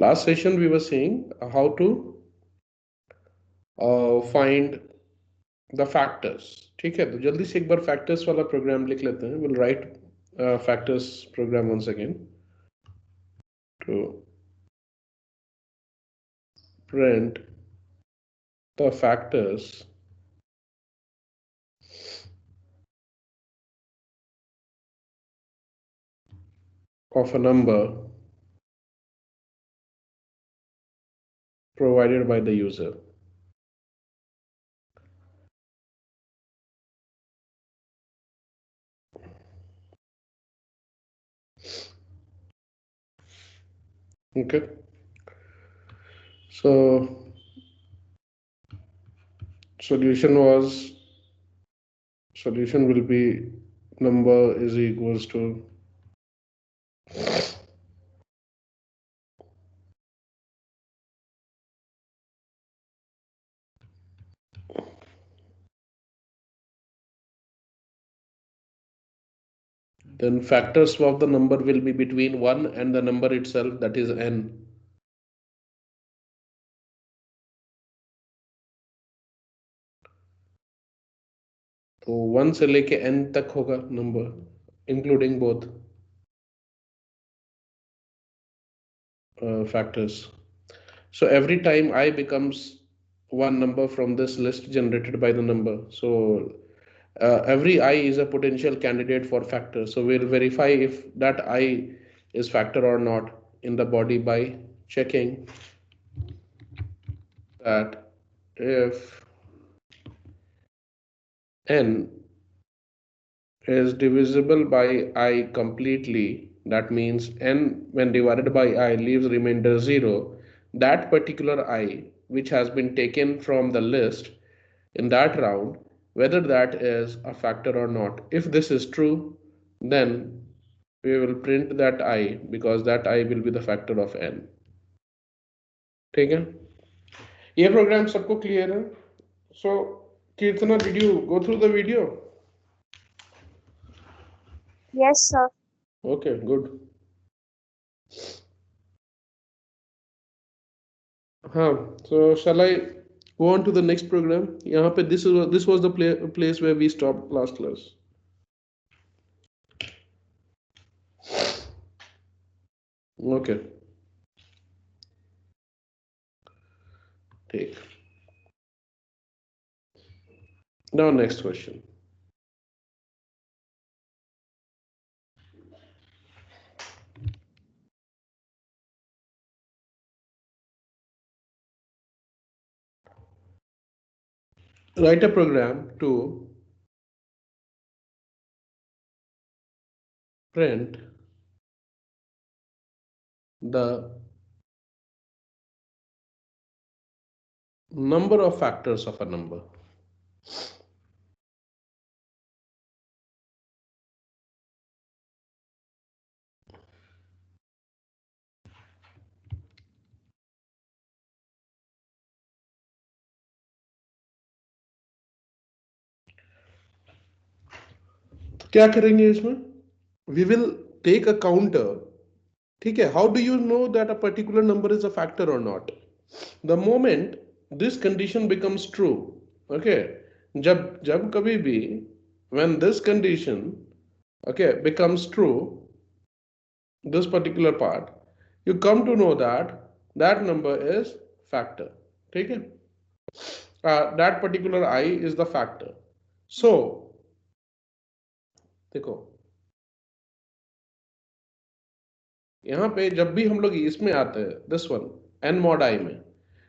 Last session we were saying how to find the factors. ठीक है, तो जल्दी से एक बार factors वाला program लिख लेते हैं. We'll write factors program once again to print the factors of a number provided by the user. Okay, so solution will be number is equals to then factors of the number will be between 1 and the number itself, that is n. तो 1 से लेके n तक होगा number including both factors. So every time I becomes one number from this list generated by the number. So every I is a potential candidate for factor. So we'll verify if that I is factor or not in the body by checking that if n is divisible by I completely, that means n when divided by I leaves remainder 0, that particular I which has been taken from the list in that round, whether that is a factor or not. If this is true, then we will print that I because that I will be the factor of n. ठीक है, ये programme सबको clear है? So Kirtana, did you go through the video? Yes, sir. Okay, good. हाँ, so shall I go on to the next program? यहाँ पे this was the place where we stopped last class. Okay, take. Now next question. Write a program to print the number of factors of a number. क्या करेंगे इसमें? We will take a counter. ठीक है, how do you know that a particular number is a factor or not? The moment this condition becomes true, okay, जब जब कभी भी when this condition, okay, becomes true, this particular part, you come to know that that number is factor. ठीक है, that particular I is the factor. So देखो यहाँ पे जब भी हम लोग इसमें आते हैं this one n mod I में,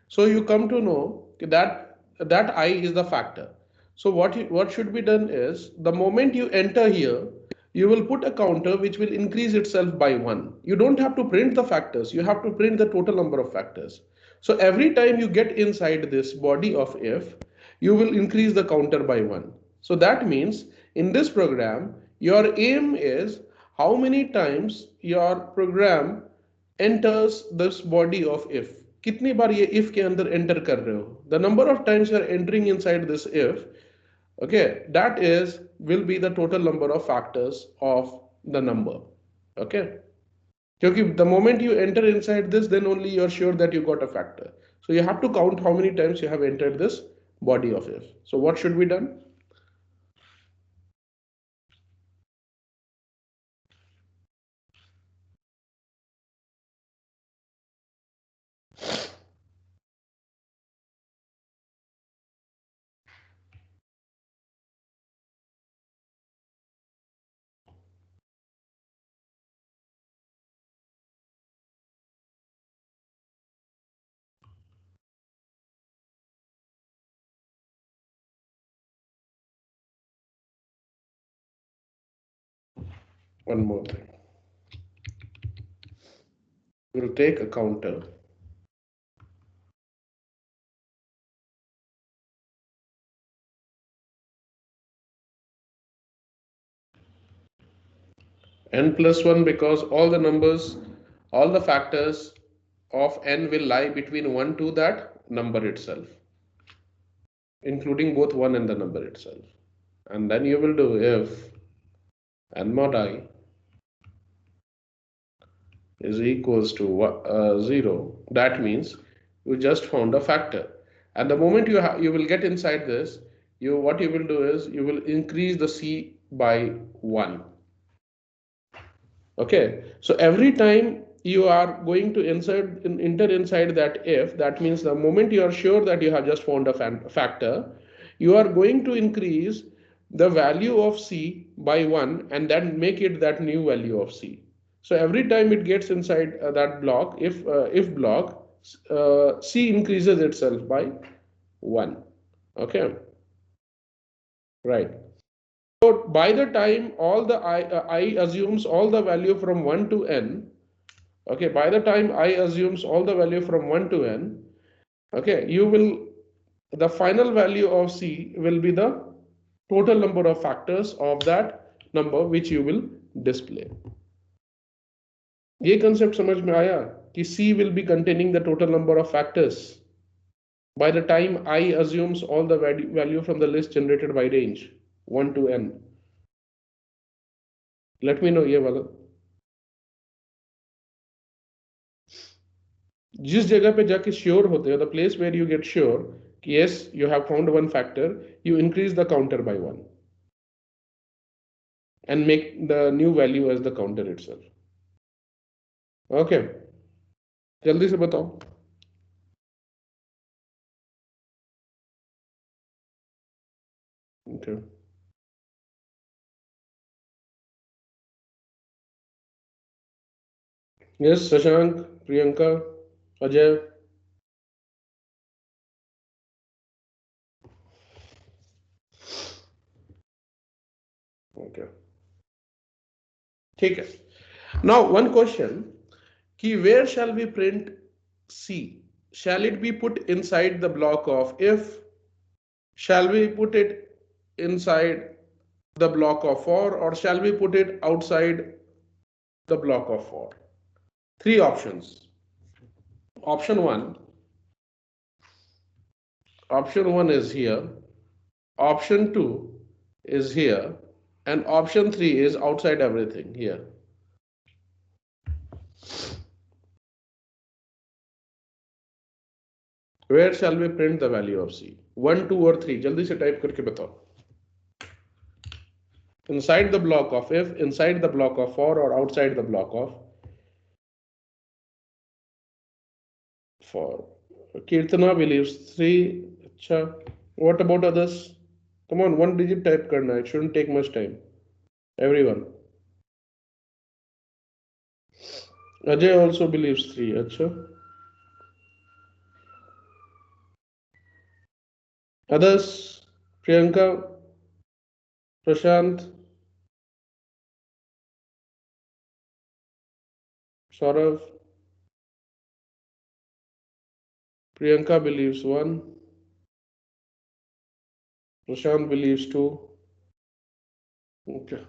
so you come to know that I is the factor. So what should be done is the moment you enter here, you will put a counter which will increase itself by 1. You don't have to print the factors, you have to print the total number of factors. So every time you get inside this body of if, you will increase the counter by 1. So that means in this program your aim is how many times your program enters this body of if. कितनी बार ये if के अंदर enter कर रहे हो, the number of times you are entering inside this if, okay, that is will be the total number of factors of the number. Okay, क्योंकि the moment you enter inside this, then only you're sure that you got a factor. So you have to count how many times you have entered this body of if. So what should be done? One more thing. We'll take a counter. N plus 1 because all the numbers, all the factors of n will lie between 1 to that number itself, including both 1 and the number itself. And then you will do if n mod I is equals to 0, that means you just found a factor. And the moment you will get inside this, what you will do is you will increase the c by 1. Okay, so every time you are going to enter inside that if, that means the moment you are sure that you have just found a factor, you are going to increase the value of c by 1 and then make it that new value of c. So every time it gets inside that block, if block, c increases itself by 1. Okay, right. So by the time all the I assumes all the value from 1 to n, okay, by the time I assumes all the value from 1 to n, okay, the final value of c will be the total number of factors of that number which you will display. ये concept समझ में आया कि c will be containing the total number of factors by the time I assumes all the value from the list generated by range 1 to n. Let me know ये वाला. जिस जगह पे जाके श्योर होते हो, the place where you get sure कि yes you have found one factor, you increase the counter by 1 and make the new value as the counter itself. Okay, जल्दी से बताओ. Okay, yes Shashank, Priyanka, Ajay. Okay, ठीक है. Now one question कि where shall we print C? Shall it be put inside the block of if? Shall we put it inside the block of for, or shall we put it outside the block of for? Three options. Option one is here, option 2 is here, and option 3 is outside everything here. Where shall we print the value of C? 1, 2 or 3? जल्दी से type करके बताओ. Inside the block of if, inside the block of for, or outside the block of for. Kirtana believes 3. Acha. What about others? Come on, one digit type karna. It shouldn't take much time. Everyone. Ajay also believes 3. Acha. Others? Priyanka, Prashant, Saurav. Priyanka believes 1. Prashant believes 2. Okay.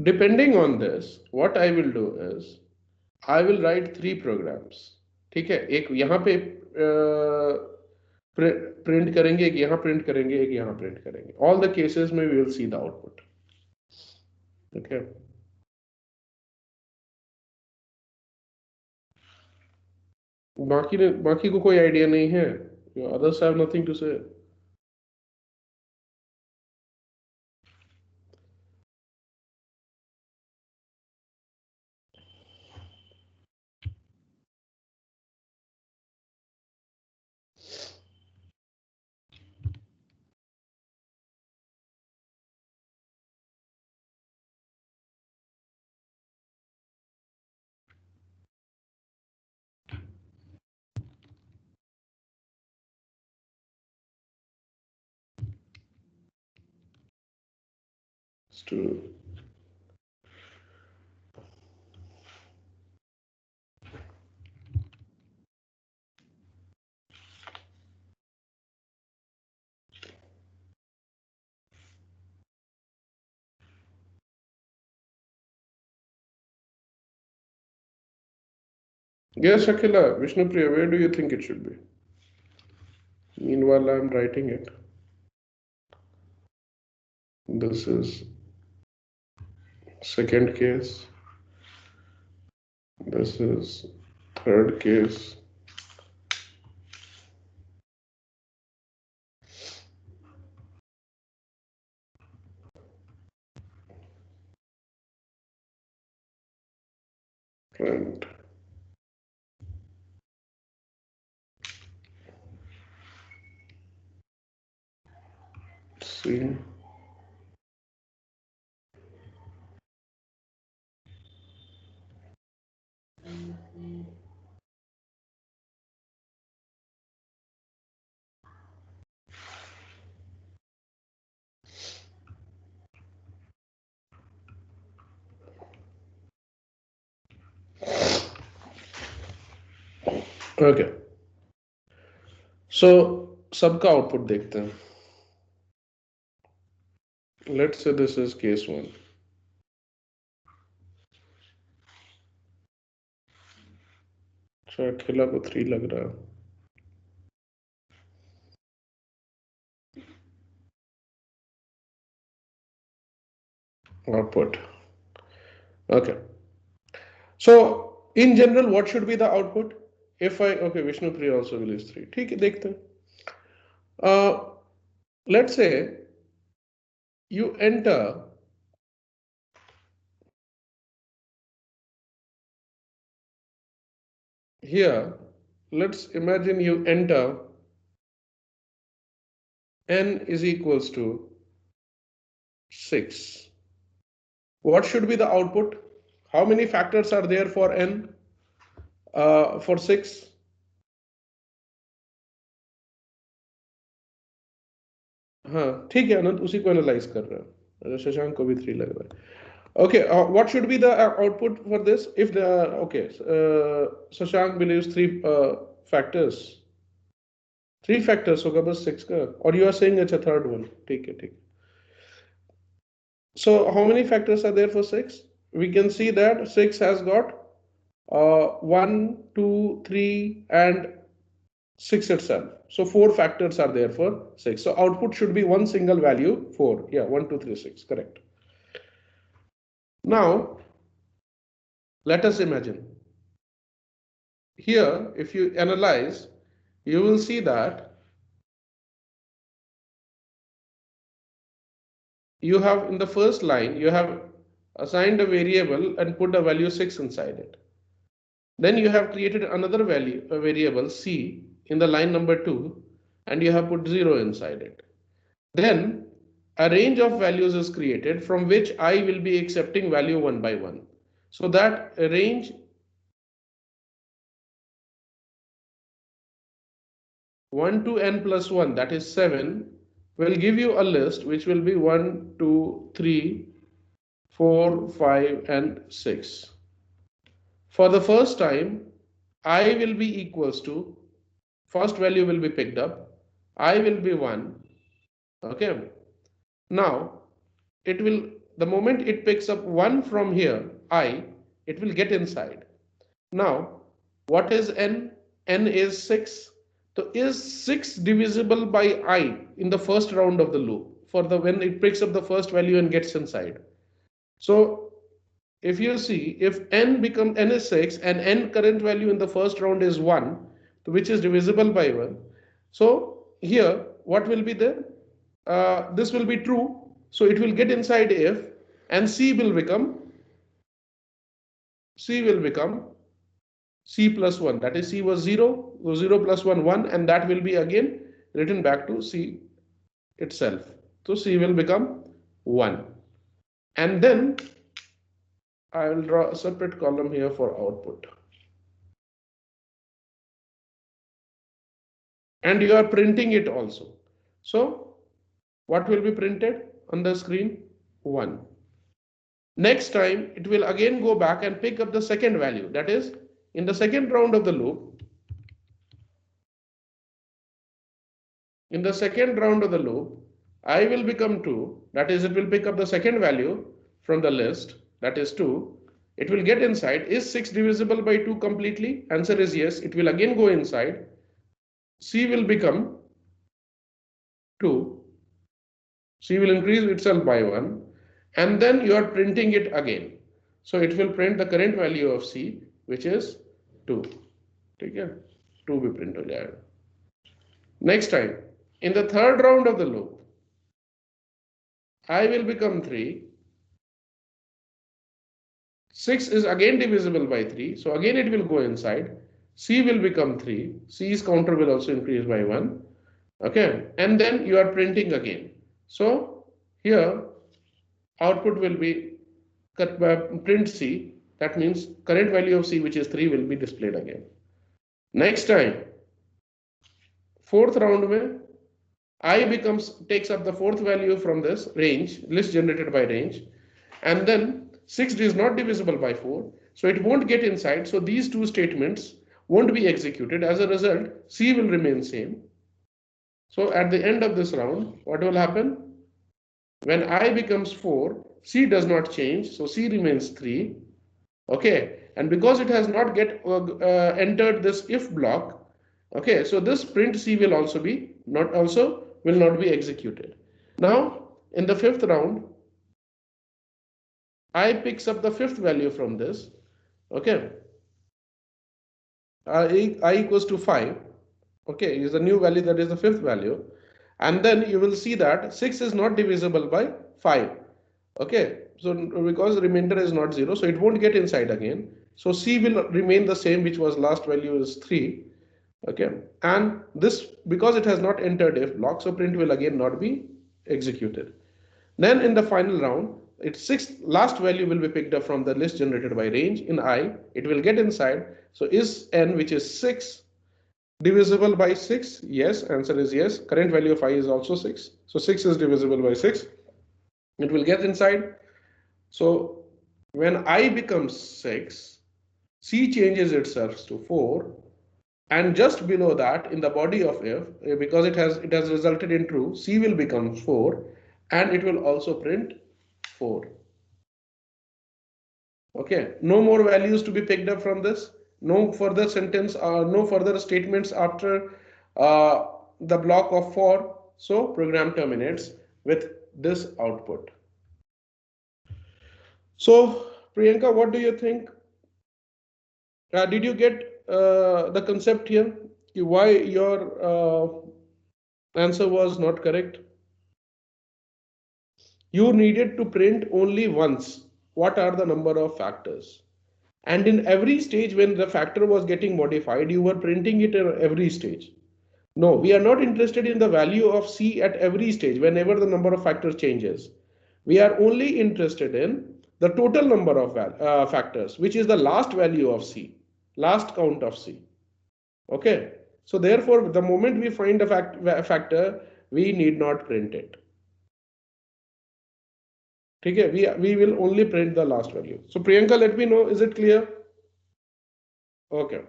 Depending on this, what I will do is I will write 3 programs. ठीक है, एक यहाँ पे print करेंगे, एक यहाँ print करेंगे, एक यहाँ प्रिंट करेंगे. ऑल द केसेस में we will see the output. Okay. बाकी को कोई आइडिया नहीं है? Others have nothing to say? Yes, Akhila, Vishnupriya, where do you think it should be? Meanwhile, I'm writing it. This is second case. This is third case. And see. Okay. So सबका output देखते हैं. Let's say this is case 1. अच्छा, अखिला को 3 लग रहा है. Output. Okay. So in general, what should be the output? If I, okay, Vishnupriya also believes 3. ठीक है, देखते हैं. Let's say you enter here. Let's imagine you enter n is equals to 6. What should be the output? How many factors are there for n? For 6? हाँ, ठीक है अनंत, उसी को analyse कर रहा है. शशांक को भी 3 लग रहा है. Okay, what should be the output for this? If the okay, Shashank believes 3 factors. 3 factors होगा बस 6 का, और you are saying it's a third one. ठीक है, ठीक. So how many factors are there for 6? We can see that 6 has got 1, 2, 3, and 6 itself. So 4 factors are there for 6. So output should be one single value, 4. Yeah, 1, 2, 3, 6. Correct. Now, let us imagine. Here, if you analyze, you will see that you have in the first line, you have assigned a variable and put a value 6 inside it. Then you have created another value, a variable C in the line number 2, and you have put 0 inside it. Then a range of values is created from which I will be accepting value one by one. So that range 1 to n plus 1, that is 7, will give you a list which will be 1, 2, 3, 4, 5, and 6. For the first time, I will be equals to, first value will be picked up, I will be 1. Okay. Now, it will, the moment it picks up 1 from here, it will get inside. Now, what is n? N is 6. So is 6 divisible by I in the first round of the loop for the when it picks up the first value and gets inside? So if you see, if n is 6 and n current value in the first round is 1, which is divisible by 1. So here what will be there? This will be true. So it will get inside if, and C will become C plus 1. That is C was 0, so 0 plus 1, 1, and that will be again written back to C itself. So C will become 1. And then I will draw a separate column here for output. And you are printing it also. So what will be printed on the screen? 1. Next time it will again go back and pick up the second value. That is, in the second round of the loop, I will become 2. That is, it will pick up the second value from the list, that is 2. It will get inside. Is 6 divisible by 2 completely? Answer is yes. It will again go inside. C will become 2. C will increase itself by 1. And then you are printing it again. So it will print the current value of C, which is 2. Okay? 2 भी print हो जाएगा. Next time, in the third round of the loop, I will become 3. 6 is again divisible by 3. So again it will go inside. C will become 3. C's counter will also increase by 1. Okay. And then you are printing again. So here output will be print C. That means current value of C, which is 3, will be displayed again. Next time, fourth round mein, I takes up the fourth value from this range, list generated by range, and then 6 is not divisible by 4, so it won't get inside. So these two statements won't be executed. As a result, C will remain same. So at the end of this round, what will happen? When I becomes 4, C does not change, so C remains 3. Okay, and because it has not get entered this if block, okay, so this print C will also will not be executed. Now in the fifth round, I picks up the fifth value from this. Okay, I equals to 5. Okay, is the new value, that is the fifth value. And then you will see that 6 is not divisible by 5. Okay, so because the remainder is not 0, so it won't get inside again. So C will remain the same, which was last value is 3. Okay, and this, because it has not entered if block, so print will again not be executed. Then in the final round, its sixth last value will be picked up from the list generated by range in I. It will get inside. So is n, which is 6, divisible by 6? Yes, answer is yes. Current value of I is also 6. So 6 is divisible by 6. It will get inside. So when I becomes 6, C changes itself to 4. And just below that, in the body of if, because it has resulted in true, C will become 4, and it will also print 4. Okay, no more values to be picked up from this. No further sentence or no further statements after the block of for. So program terminates with this output. So Priyanka, what do you think? Did you get the concept here? Why your answer was not correct? You needed to print only once. What are the number of factors? And in every stage when the factor was getting modified, you were printing it at every stage. No, we are not interested in the value of C at every stage whenever the number of factors changes. We are only interested in the total number of factors, which is the last value of C, last count of C. Okay. So therefore, the moment we find a factor, we need not print it. Okay, we will only print the last value. So Priyanka, let me know, is it clear? Okay.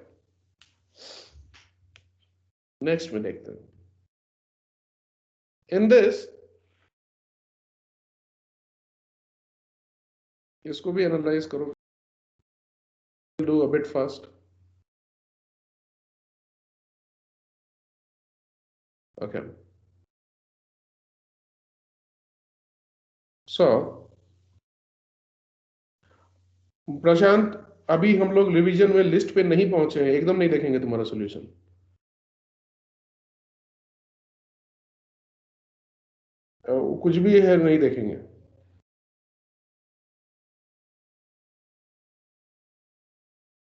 Next में देखते हैं. In this, इसको भी analyze करो. We'll do a bit fast. Okay. So प्रशांत, अभी हम लोग revision में लिस्ट पे नहीं पहुंचे हैं, एकदम नहीं देखेंगे तुम्हारा सोल्यूशन। कुछ भी है नहीं देखेंगे।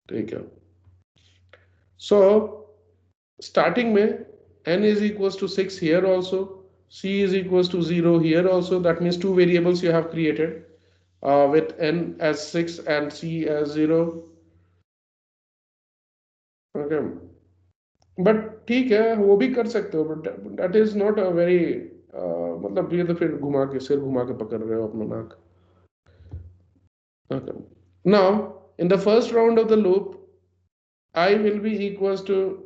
ठीक है। सो स्टार्टिंग में n is equals to 6 here also, c is equals to 0 here also. That means two variables you have created with n as 6 and c as 0. Okay. But ठीक है, वो भी कर सकते हो, but that is not a very, मतलब ये तो फिर घुमा के सिर घुमा के पकड़ रहे हो अपना नाक। Okay. Now, in the first round of the loop, I will be equals to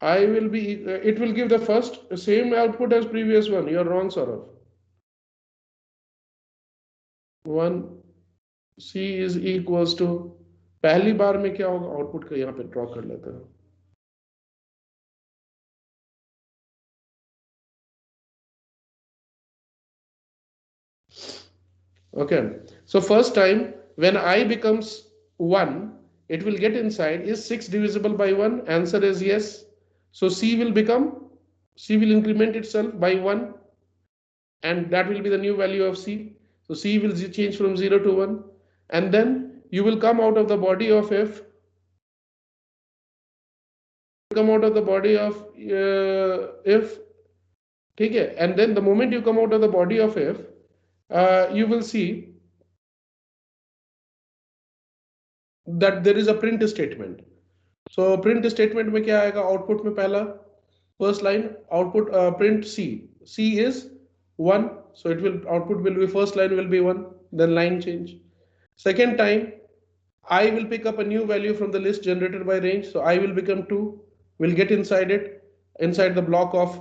it will give the first same output as previous one. You're wrong, Saurav. 1 C is equals to, पहली बार में क्या होगा output का, यहाँ पे draw कर लेते हैं। Okay, so first time when I becomes 1, it will get inside. Is 6 divisible by 1? Answer is yes. So C will increment itself by 1, and that will be the new value of C. So C will change from 0 to 1, and then you will come out of the body of F, come out of the body of F, okay? And then the moment you come out of the body of F, you will see that there is a print statement. So print statement में क्या आएगा output में, पहला first line output print C is 1, so it will output will be, first line will be 1, then line change. Second time I will pick up a new value from the list generated by range, so I will become 2, will get inside it, inside the block of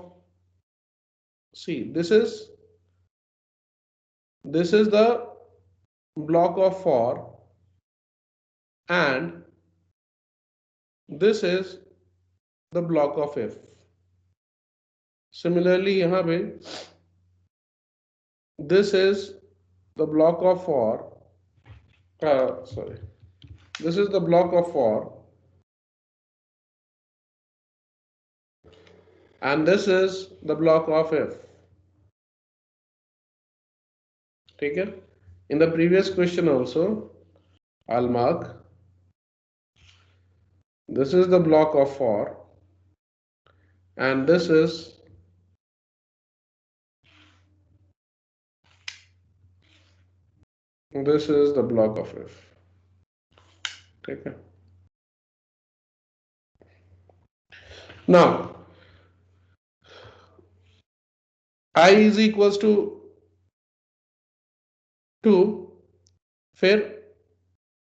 C. This is the block of for, and this is the block of if. Similarly यहाँ पे this is the block of for, sorry, this is the block of for, and this is the block of if. ठीक है? In the previous question also, I'll mark this is the block of for, and this is the block of if. ठीक है? Now I is equals to 2, फिर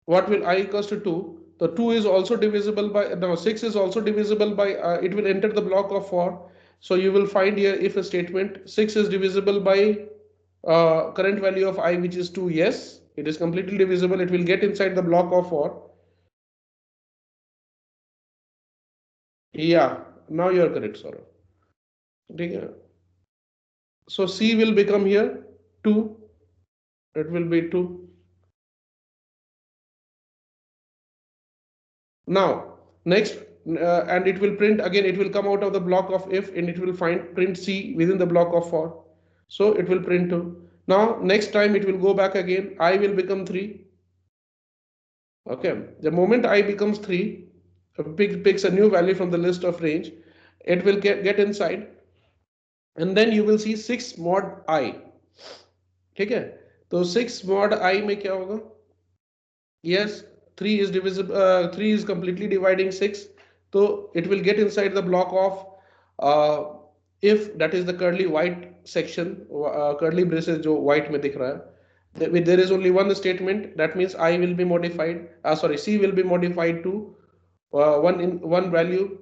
what will I equals to 2? The 2 is also divisible by, now 6 is also divisible by, it will enter the block of for. So you will find here if a statement 6 is divisible by current value of I, which is 2. Yes, it is completely divisible. It will get inside the block of for. Yeah, now you are correct, Saurav. Okay. So C will become here 2. It will be 2. Now next, and it will print again, it will come out of the block of if, and it will find print C within the block of for. So it will print 2. Now next time it will go back again, I will become 3. Okay, the moment I becomes 3, picks a new value from the list of range, it will get inside, and then you will see 6 mod I. ठीक है? तो 6 mod I में क्या होगा? Yes, 3 is divisible, 3 is completely dividing 6, so it will get inside the block of if, that is the curly white section, curly braces जो white में दिख रहा है. There is only one statement, that means I will be modified, sorry, C will be modified to one value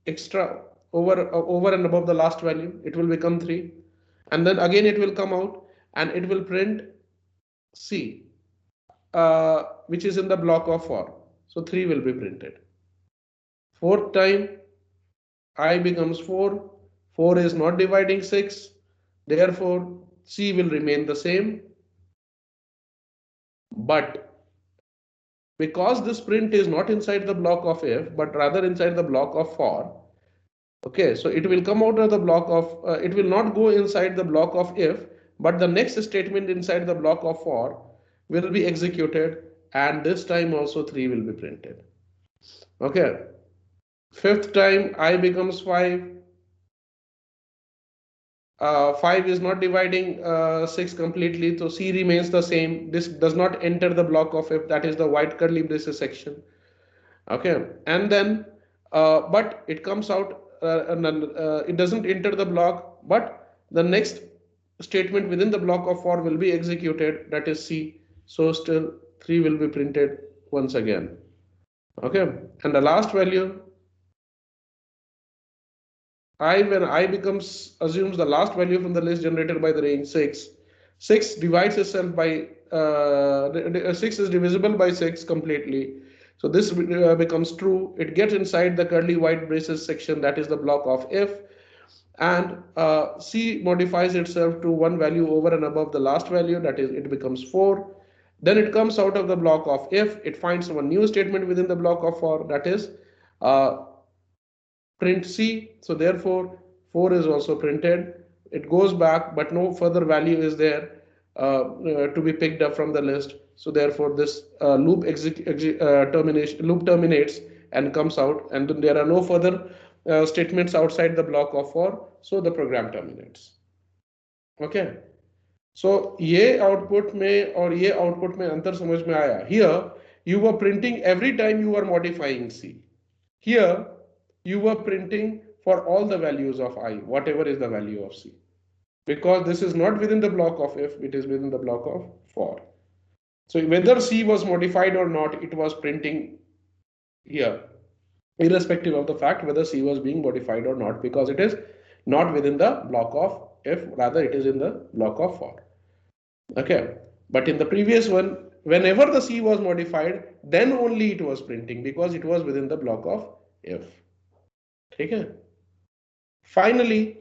extra over and above the last value. It will become 3, and then again it will come out and it will print C, which is in the block of for. so 3 will be printed. Fourth time I becomes 4. 4 is not dividing 6. Therefore, C will remain the same. But because this print is not inside the block of if, but rather inside the block of for, okay, so it will come out of the block of, it will not go inside the block of if, but the next statement inside the block of for will be executed, and this time also 3 will be printed. Okay, fifth time I becomes 5. 5 is not dividing 6 completely, so C remains the same. This does not enter the block of if, that is the white curly braces section. Okay, and then but it comes out, it doesn't enter the block, but the next statement within the block of for will be executed, that is C. So still 3 will be printed once again. Okay, and the last value I, when I becomes assumes the last value from the list generated by the range 6. 6 divides itself by 6 is divisible by 6 completely. So this becomes true. It gets inside the curly white braces section, that is the block of if, and C modifies itself to one value over and above the last value, that is it becomes 4. Then it comes out of the block of if, it finds one new statement within the block of for, that is uh, print C. So therefore 4 is also printed. It goes back, but no further value is there to be picked up from the list. So therefore this loop terminates and comes out, and then there are no further statements outside the block of for, so the program terminates. Okay, so ये output में और ये output में अंतर समझ में आया. Here you were printing every time you were modifying C. Here, you were printing for all the values of I, whatever is the value of C. Because this is not within the block of if, it is within the block of for. So whether C was modified or not, it was printing here, irrespective of the fact whether C was being modified or not, because it is not within the block of if, rather it is in the block of for. Okay, but in the previous one, whenever the C was modified, then only it was printing because it was within the block of if. ठीक है. Finally,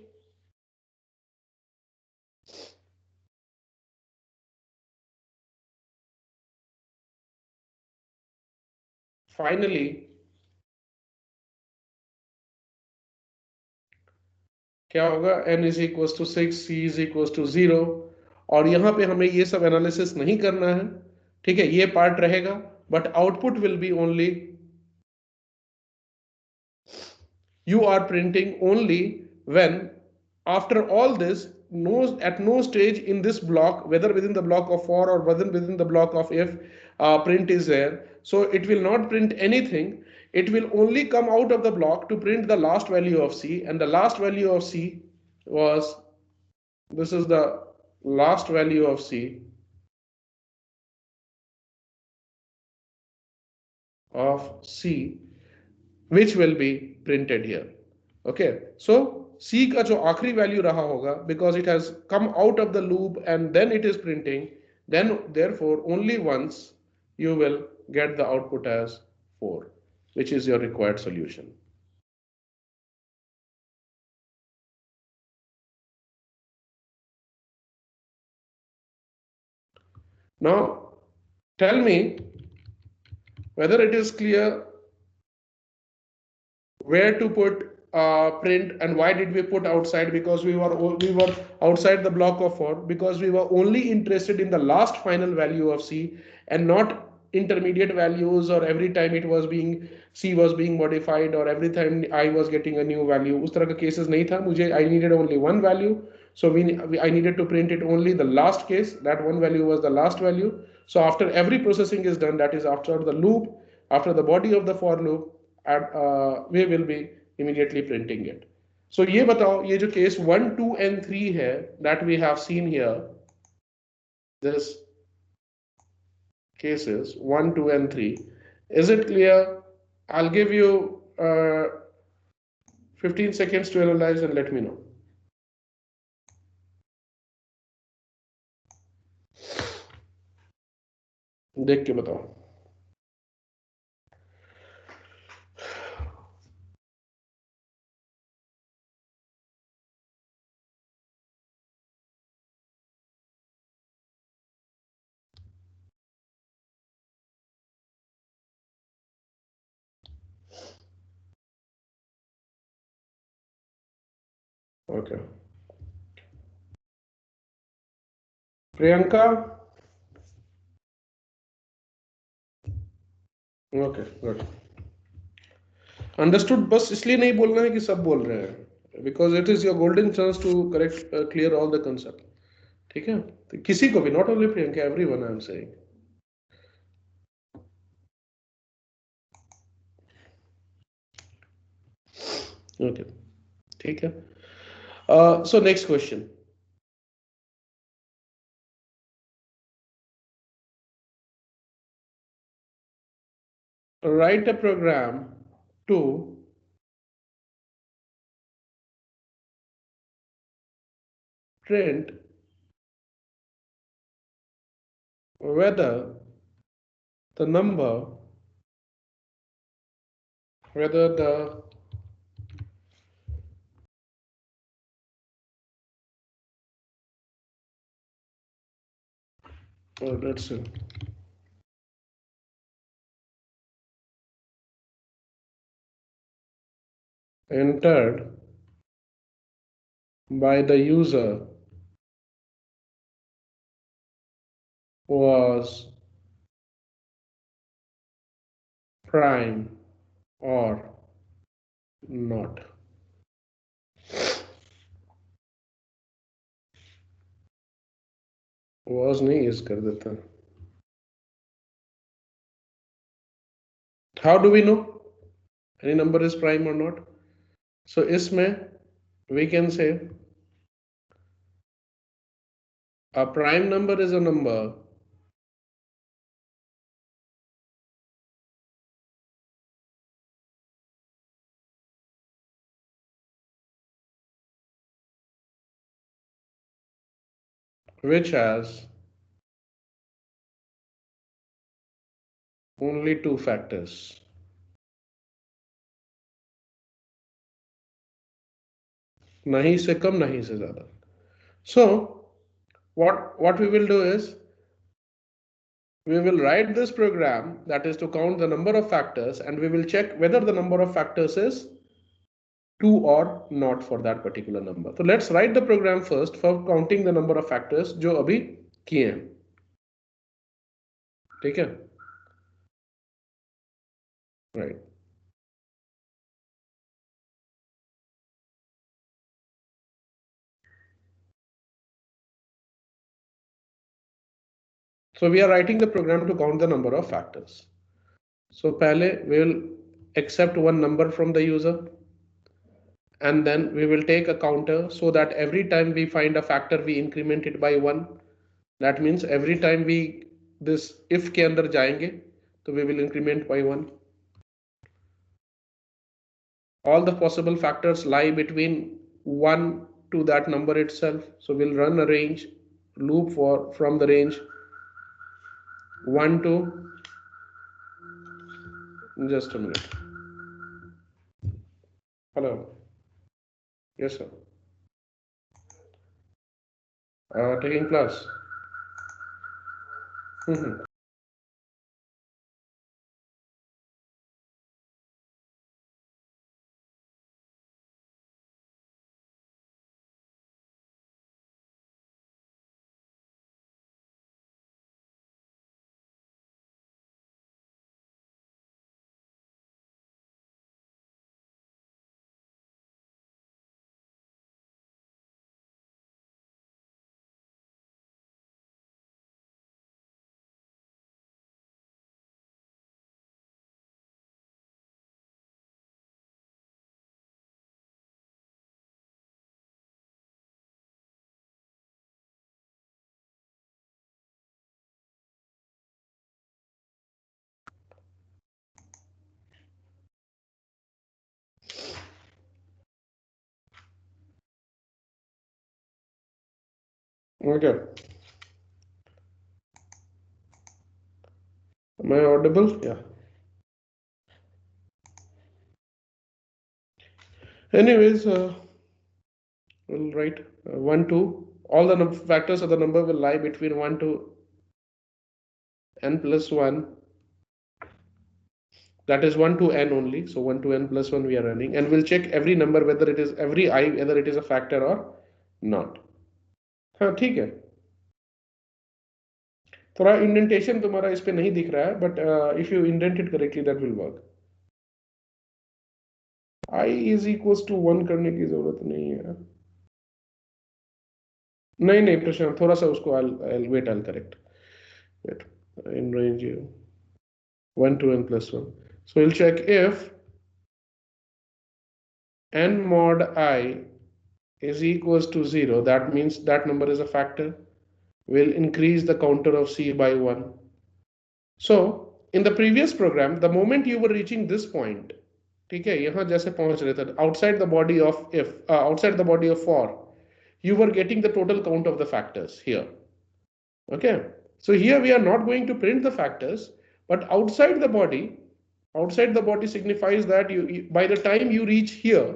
finally, क्या होगा, n is equals to 6, c is equals to 0, और यहाँ पे हमें ये सब एनालिसिस नहीं करना है. ठीक है, ये पार्ट रहेगा, but output will be only you are printing only when after all this, at no stage in this block, whether within the block of for or within the block of if, print is there. So it will not print anything. It will only come out of the block to print the last value of C, and the last value of C was, this is the last value of C which will be printed here. Okay, so C का जो आखिरी value रहा होगा, because it has come out of the loop and then it is printing, then therefore only once you will get the output as 4, which is your required solution. Now tell me whether it is clear where to put print and why did we put outside, because we were outside the block of for, because we were only interested in the last final value of C and not intermediate values, or every time it was being C was being modified, or every time I was getting a new value. उस तरह का cases नहीं था मुझे. I needed only one value, so I needed to print it only the last case. That one value was the last value. So after every processing is done, that is after the loop, after the body of the for loop, we will be immediately printing it. So ये बताओ, ये जो case 1, 2 and 3 है, that we have seen here, this cases 1, 2 and 3, is it clear? I'll give you 15 seconds to analyze and let me know. देख के बताओ. Okay. Priyanka? Okay, good. Understood. बस इसलिए नहीं बोलना है कि सब बोल रहे हैं, because it is your golden chance to correct clear all the concept. ठीक है, तो किसी को भी, not only Priyanka, everyone I am saying. Okay, ठीक है. So next question. Write a program to print whether the number, whether the let's see, entered by the user was prime or not. Was नहीं use कर देता. How do we know any number is prime or not? So इसमें we can say a prime number is a number which has only two factors. नहीं से कम, नहीं से ज़्यादा. So what we will do is we will write this program, that is to count the number of factors, and we will check whether the number of factors is 2 or not for that particular number. So let's write the program first for counting the number of factors जो अभी किए हैं. ठीक है, right. So we are writing the program to count the number of factors. So पहले we will accept one number from the user, and then we will take a counter so that every time we find a factor we increment it by 1. That means every time we this if के अंदर जाएंगे तो we will increment by 1. All the possible factors lie between 1 to that number itself, so we'll run a range loop for from the range 1 to, just a minute, hello, yes sir, taking class. Okay, am I audible? Yeah. Anyways, we'll write 1 2, all the factors of the number will lie between 1 to n plus 1. That is 1 to n only. So 1 to n plus 1 we are running, and we'll check every number whether it is every I whether it is a factor or not. हाँ ठीक है. थोड़ा indentation तुम्हारा इस पे नहीं दिख रहा है, but if you indent it correctly that will work. I is equals to 1 करने की जरूरत नहीं है. नहीं नहीं प्रशांत, थोड़ा सा उसको I'll wait, I'll correct. Wait. In range 1 to n plus 1. So we'll check if n mod I is equals to 0, that means that number is a factor. We'll increase the counter of C by 1. So in the previous program, the moment you were reaching this point, ठीक है, यहाँ जैसे पहुंच रहे थे, outside the body of if, outside the body of for, you were getting the total count of the factors here. Okay, so here we are not going to print the factors, but outside the body signifies that by the time you reach here,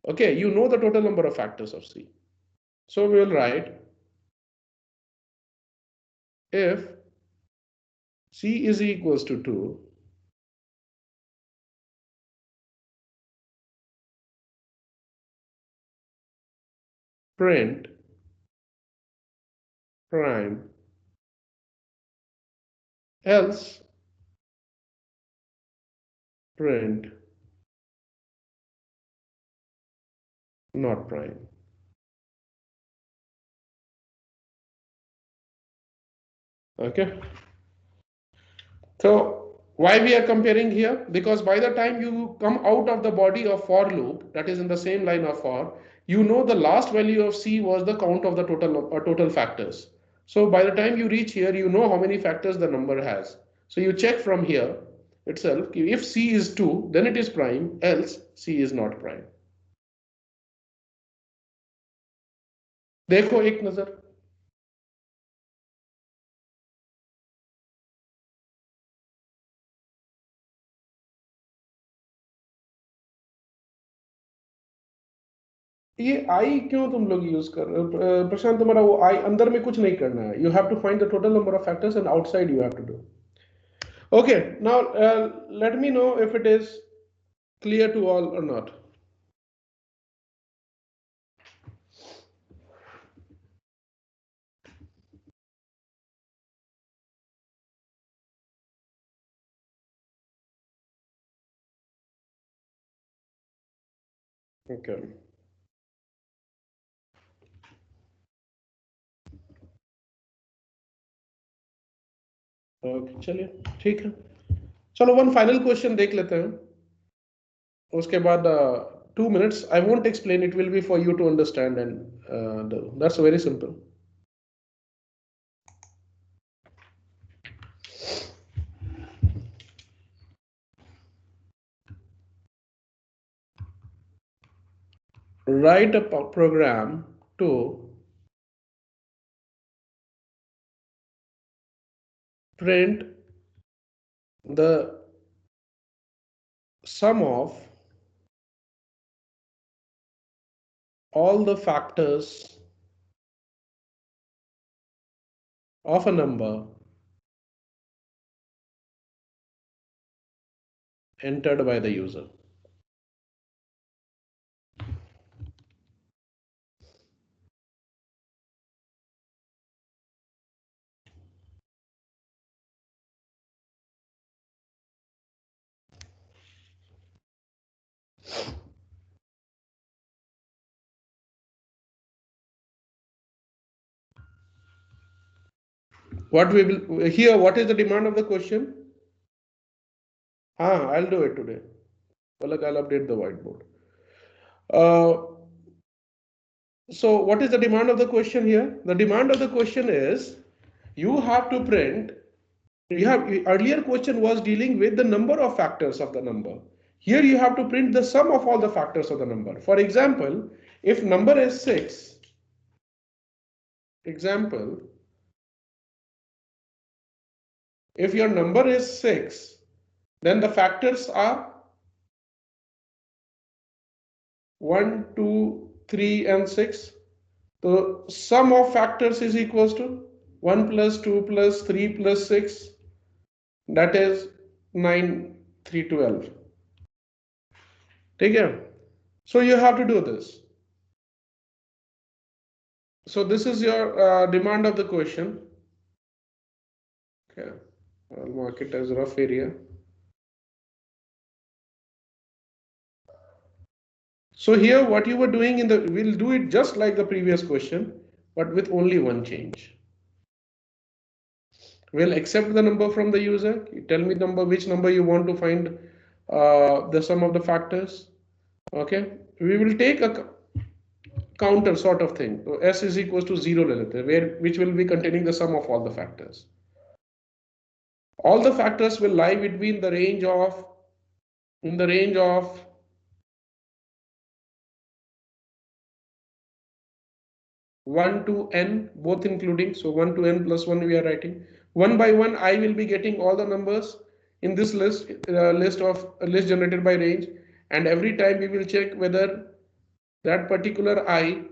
okay, you know the total number of factors of C. So we will write if C is equals to 2, print prime, else print not prime. Okay, so why we are comparing here? Because by the time you come out of the body of for loop, that is in the same line of for, you know the last value of C was the count of the total factors. So by the time you reach here, you know how many factors the number has. So you check from here itself, if C is 2, then it is prime, else C is not prime. देखो एक नजर. ये आई क्यों तुम लोग use कर रहे हो प्रशांत? तुम्हारा वो आई अंदर में कुछ नहीं करना है. You have to find the total number of factors and outside you have to do. Okay, now let me know if it is clear to all or not. Okay. Okay, चलिए ठीक है. चलो वन फाइनल क्वेश्चन देख लेते हैं. उसके बाद 2 minutes. I won't explain. It will be for you to understand, and that's very simple. Write a program to print the sum of all the factors of a number entered by the user. What we will here, what is the demand of the question? I'll do it today. Palak, I'll update the whiteboard. So what is the demand of the question here? The demand of the question is you have to print. Earlier question was dealing with the number of factors of the number. Here you have to print the sum of all the factors of the number. For example, if number is 6, example, if your number is 6, then the factors are 1, 2, 3, and 6. So sum of factors is equals to 1 plus 2 plus 3 plus 6. That is 9. 312. ठीक है? So you have to do this. So this is your demand of the question. Okay, I'll mark it as rough area. So here what you were doing in the, we'll do it just like the previous question, but with only one change. We'll accept the number from the user. You tell me number, which number you want to find the sum of the factors. Okay, we will take a counter sort of thing. So S is equals to 0 where which will be containing the sum of all the factors. All the factors will lie between the range of, in the range of 1 to n, both including, so 1 to n plus 1 we are writing. One by one, I will be getting all the numbers in this list, list generated by range, and every time we will check whether that particular I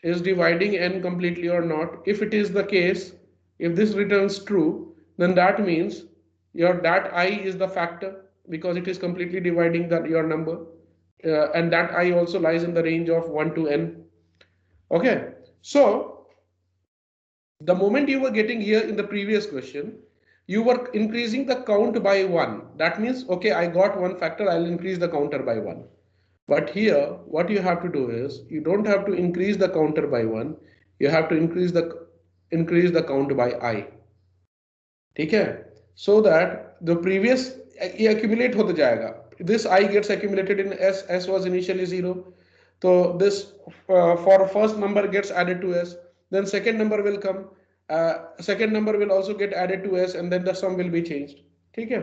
is dividing n completely or not. If it is the case, if this returns true, then that means your that I is the factor because it is completely dividing your number, and that I also lies in the range of 1 to n. Okay, so the moment you were getting here in the previous question, you were increasing the count by 1. That means, okay, I got one factor, I'll increase the counter by 1. But here, what you have to do is, you don't have to increase the counter by 1, you have to increase the count by I. ठीक है? So that the previous ये accumulate होता जाएगा. This I gets accumulated in S. S was initially 0. So this for first number gets added to S. Then second number will come. Second number will also get added to S, and then the sum will be changed. ठीक है?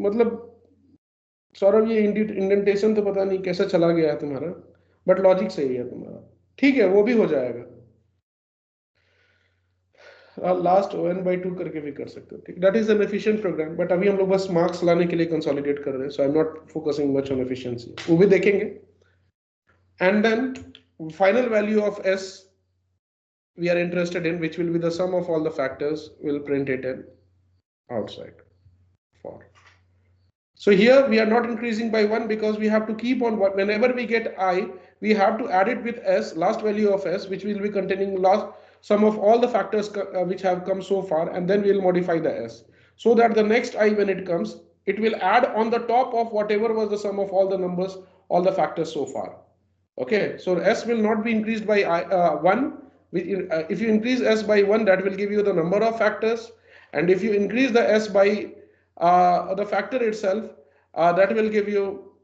मतलब सौरभ ये indentation तो पता नहीं कैसा चला गया है तुम्हारा, बट लॉजिक सही है तुम्हारा. ठीक है, वो भी हो जाएगा. लास्ट n by 2 करके भी कर सकते हो. ठीक, that is an efficient program, but अभी हम लोग बस मार्क्स लाने के लिए कंसोलिडेट कर रहे हैं, so I am not focusing much on efficiency. वो भी देखेंगे. And then final value of s we are interested in, which will be the sum of all the factors, will print it in outside for. So here we are not increasing by 1 because we have to keep on, whenever we get I, we have to add it with S, last value of S, which will be containing last sum of all the factors which have come so far, and then we will modify the S. So that the next I, when it comes, it will add on the top of whatever was the sum of all the numbers, all the factors so far. Okay, so S will not be increased by 1. If you increase S by 1, that will give you the number of factors. And if you increase the S by the factor itself, that will give you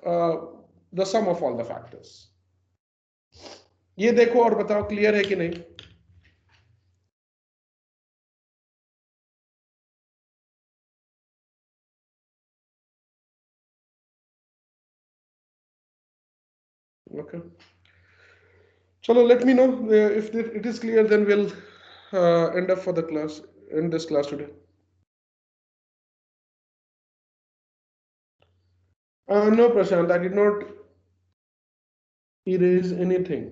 the sum of all the factors. ये देखो और बताओ clear है कि नहीं. Okay, chalo, let me know if it is clear, then we'll end up for the class, end this class today. No, Prashant, I did not erase anything.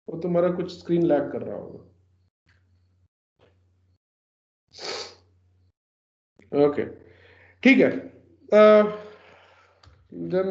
वो तुम्हारा कुछ स्क्रीन लैग कर रहा होगा. ओके, ठीक है. Then